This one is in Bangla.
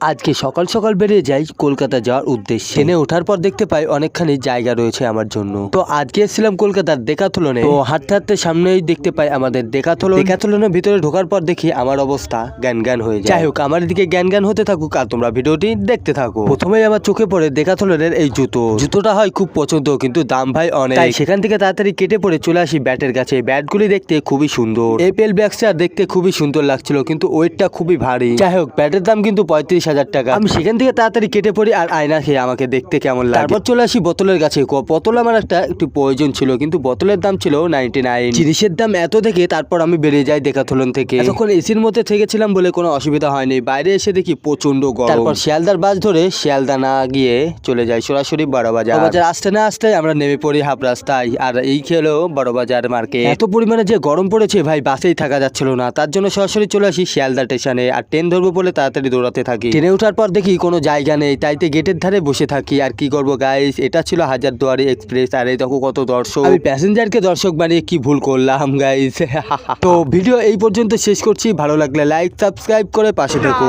আজকে সকাল সকাল বেরিয়ে যাই কলকাতা যাওয়ার উদ্দেশ্যে। ট্রেনে ওঠার পর দেখতে পাই অনেকখানি জায়গা রয়েছে আমার জন্য। তো আজকে এসেছিলাম কলকাতার ডেকাথলনে। তো হাঁটতে হাঁটতে সামনেই দেখতে পাই আমাদের ডেকাথলনের ভিতরে ঢোকার পর দেখি আমার অবস্থা জ্ঞান হয়ে যায়। যাই হোক, আমার দিকে জ্ঞান হতে থাকুক আর তোমরা ভিডিওটি দেখতে থাকো। প্রথমেই আমার চোখে পড়ে ডেকাথলনের এই জুতোটা হয় খুব পছন্দ, কিন্তু দাম ভাই অনেক। তাই সেখান থেকে তাড়াতাড়ি কেটে পড়ে চলে আসি ব্যাটের কাছে। ব্যাটগুলি দেখতে খুবই সুন্দর, এপেল ব্যাগসটা দেখতে খুবই সুন্দর লাগছিল, কিন্তু ওয়েটটা খুবই ভারী। যাই হোক, ব্যাটের দাম কিন্তু 35,000 টাকা। আমি সেখান থেকে তাড়াতাড়ি কেটে পড়ি আর আয়না খেয়ে আমাকে দেখতে কেমন লাগে। তারপর চলে আসি বোতলের কাছে। বোতল আমার একটু প্রয়োজন ছিল, কিন্তু বোতলের দাম ছিল 99। জিনিসের দাম এত দেখে তারপর আমি বেরিয়ে যাই ডেকাথলন থেকে। তখন এসির মধ্যে থেকেছিলাম বলে কোনো অসুবিধা হয়নি। বাইরে এসে দেখি প্রচন্ড গরম। তারপর শিয়ালদার বাস ধরে শিয়ালদা না গিয়ে চলে যাই সরাসরি বড়বাজার। আসতে না আসতে আমরা নেমে পড়ি হাফ রাস্তায়। আর এই খেলো বড়বাজার মার্কেট। এত পরিমাণে যে গরম পড়েছে ভাই, বাসেই থাকা যাচ্ছিল না। তার জন্য সরাসরি চলে আসি শিয়ালদা স্টেশনে। আর ট্রেন ধরবো বলে তাড়াতাড়ি দৌড়াতে থাকি। ট্রেনে ওঠার পর দেখি কোনো জায়গা নেই, তাইতে গেটের ধারে বসে থাকি। আর কি করবো গাইস, এটা ছিল হাজারদুয়ারি এক্সপ্রেস। আর এই দেখো কত দর্শক। আমি প্যাসেঞ্জারকে দর্শক বানিয়ে কি ভুল করলাম গাইস। তো ভিডিও এই পর্যন্ত শেষ করছি। ভালো লাগলে লাইক সাবস্ক্রাইব করে পাশে থেকো।